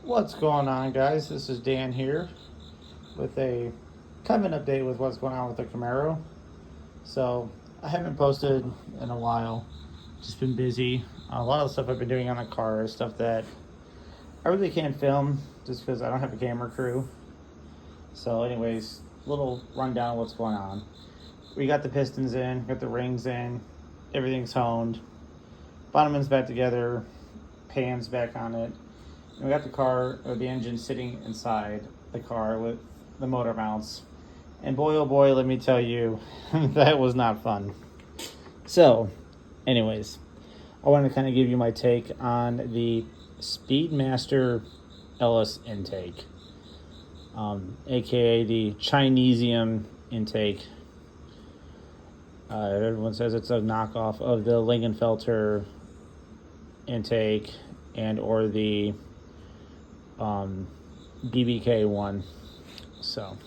What's going on, guys? This is Dan here with a kind of an update with what's going on with the Camaro. So I haven't posted in a while, just been busy. A lot of the stuff I've been doing on the car is stuff that I really can't film just because I don't have a camera crew. So anyways, little rundown of what's going on. We got the pistons in, got the rings in, everything's honed, bottom end's back together, pan's back on it. And we got the car, or the engine, sitting inside the car with the motor mounts. And boy, oh boy, let me tell you, that was not fun. So, anyways, I want to kind of give you my take on the Speedmaster LS intake, aka the Chinesium intake. Everyone says it's a knockoff of the Lingenfelter intake and or the BBK one. So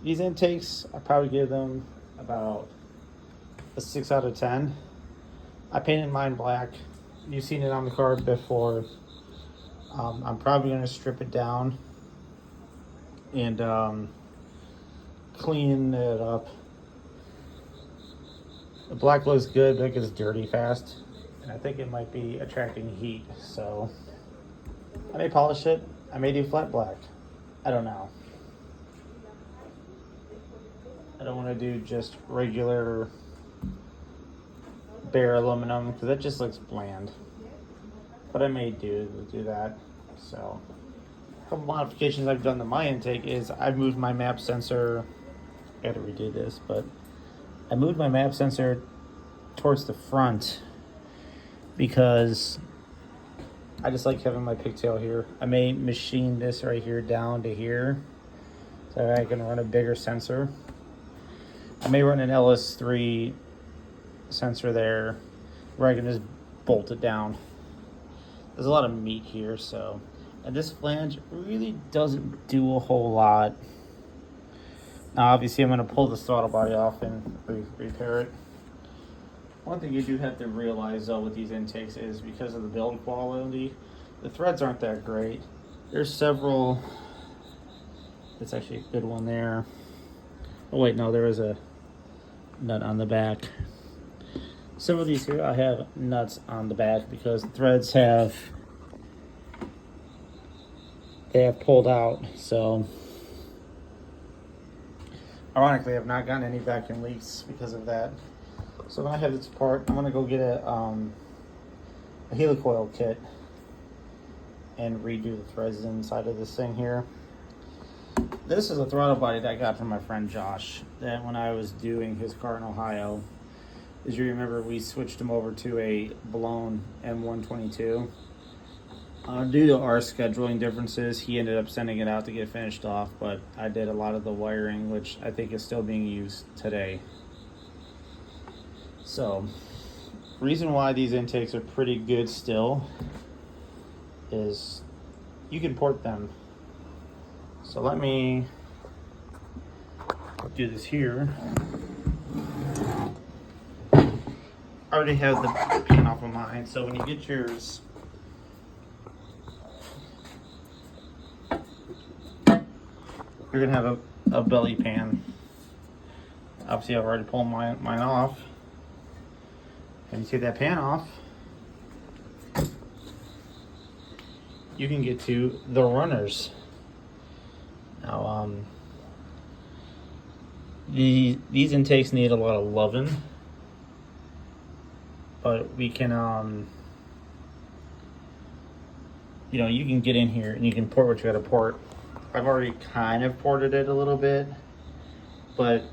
these intakes, I probably give them about a 6 out of 10. I painted mine black. You've seen it on the car before. I'm probably going to strip it down and clean it up. The black looks good, but it gets dirty fast, and I think it might be attracting heat, so I may polish it. I may do flat black. I don't know. I don't want to do just regular bare aluminum because that just looks bland. But I may do that. So a couple modifications I've done to my intake is I've moved my map sensor. I got to redo this, but I moved my map sensor towards the front because I just like having my pigtail here. I may machine this right here down to here so I can run a bigger sensor. I may run an LS3 sensor there where I can just bolt it down. There's a lot of meat here, so. And this flange really doesn't do a whole lot. Now obviously I'm going to pull the throttle body off and repair it. One thing you do have to realize though with these intakes is because of the build quality, the threads aren't that great. There's several, that's actually a good one there. Oh wait, no, there is a nut on the back. Some of these here I have nuts on the back because the threads have pulled out. So ironically, I've not gotten any vacuum leaks because of that. So when I have this apart, I'm gonna go get a helicoil kit and redo the threads inside of this thing here. This is a throttle body that I got from my friend Josh. That when I was doing his car in Ohio, as you remember, we switched him over to a blown M122. Due to our scheduling differences, he ended up sending it out to get finished off, but I did a lot of the wiring, which I think is still being used today. So, reason why these intakes are pretty good still is you can port them. So let me do this here. I already have the pan off of mine, so when you get yours, you're gonna have a belly pan. Obviously I've already pulled mine off. And you take that pan off, you can get to the runners. Now, these intakes need a lot of loving, but we can, you know, you can get in here and you can port what you got to port. I've already kind of ported it a little bit, but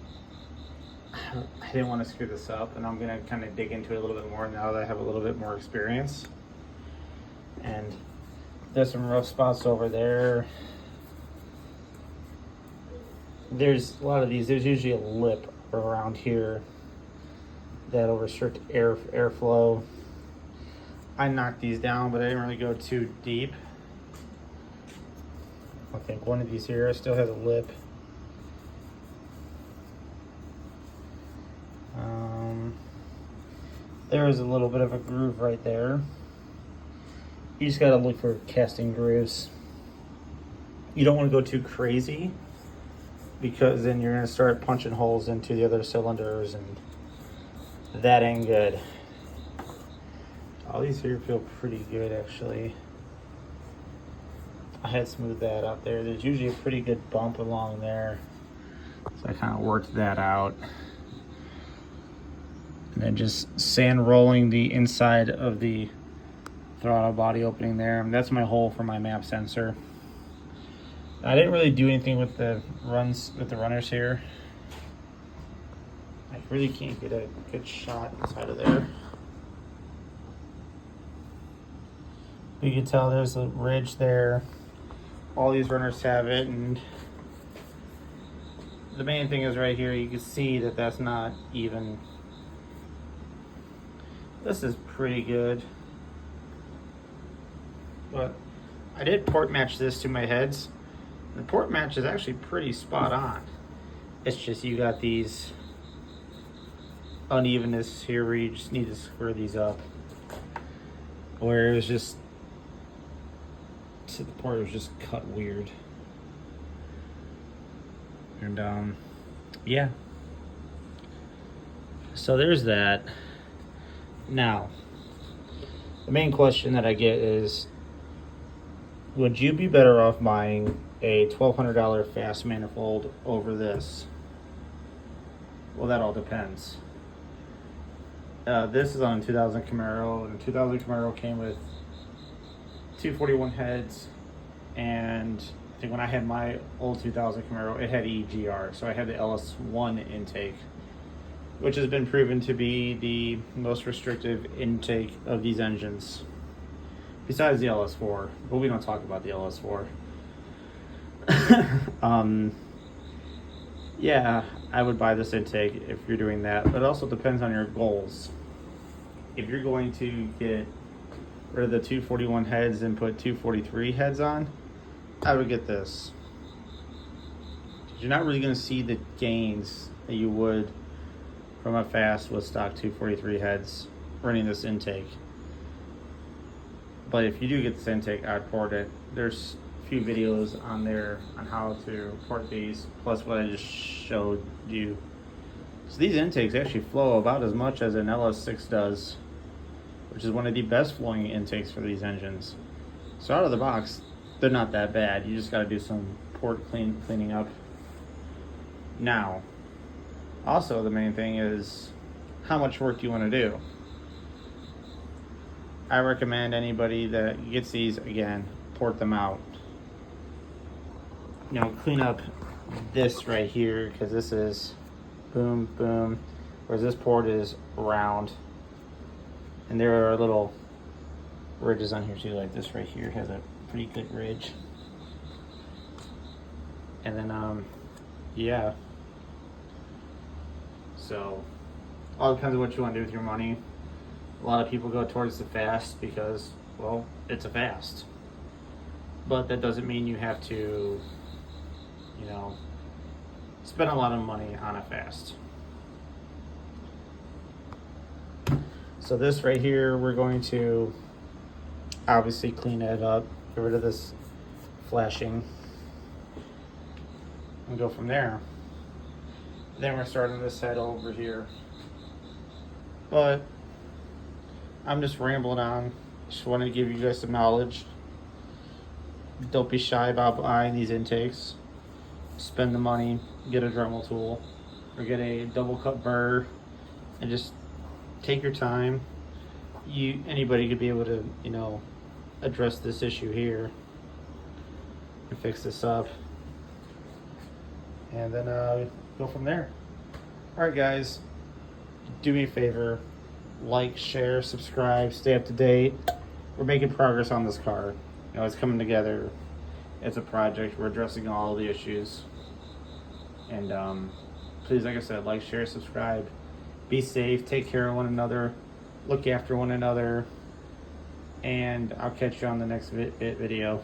I didn't want to screw this up, and I'm going to kind of dig into it a little bit more now that I have a little bit more experience. And there's some rough spots over there. There's a lot of these. There's usually a lip around here that'll restrict airflow. I knocked these down, but I didn't really go too deep. I think one of these here still has a lip. There is a little bit of a groove right there. you just gotta look for casting grooves. You don't want to go too crazy, because then you're gonna start punching holes into the other cylinders, and that ain't good. All these here feel pretty good, actually. I had smoothed that out there. There's usually a pretty good bump along there, so I kind of worked that out. And then just sand rolling the inside of the throttle body opening there. And that's my hole for my map sensor. I didn't really do anything with the runners here. I really can't get a good shot inside of there. You can tell there's a ridge there. All these runners have it, and the main thing is right here, you can see that that's not even. This is pretty good. But I did port match this to my heads. The port match is actually pretty spot on. It's just you got these unevenness here where you just need to square these up. Where it was just, the port was just cut weird. And yeah. So there's that. Now, the main question that I get is, would you be better off buying a $1,200 fast manifold over this? Well, that all depends. This is on a 2000 Camaro, and 2000 Camaro came with 241 heads, and I think when I had my old 2000 Camaro, it had EGR, so I had the LS1 intake, which has been proven to be the most restrictive intake of these engines, besides the LS4, but we don't talk about the LS4. Yeah, I would buy this intake if you're doing that, but it also depends on your goals. If you're going to get rid of the 241 heads and put 243 heads on, I would get this. You're not really going to see the gains that you would from a fast with stock 243 heads running this intake. But if you do get this intake, I'd port it. There's a few videos on there on how to port these, plus what I just showed you. So these intakes actually flow about as much as an LS6 does, which is one of the best flowing intakes for these engines. So out of the box, they're not that bad. You just got to do some port cleaning up. Now, also the main thing is, how much work do you want to do? I recommend anybody that gets these, again, port them out. You know, clean up this right here, because this is boom, boom, whereas this port is round. And there are little ridges on here too, like this right here has a pretty good ridge. And then, yeah. So, all depends on what you want to do with your money. A lot of people go towards the fast because, well, it's a fast. But that doesn't mean you have to, you know, spend a lot of money on a fast. So this right here, we're going to obviously clean it up, get rid of this flashing, and go from there. Then we're starting this head over here. But I'm just rambling on. Just wanted to give you guys some knowledge. Don't be shy about buying these intakes. Spend the money, get a Dremel tool, or get a double cut burr, and just take your time. Anybody could be able to, you know, address this issue here and fix this up, and then go from there. All right, guys, do me a favor, like, share, subscribe, stay up to date. We're making progress on this car. You know, it's coming together. It's a project. We're addressing all the issues. And please, like I said, like, share, subscribe. Be safe. Take care of one another. Look after one another. And I'll catch you on the next video.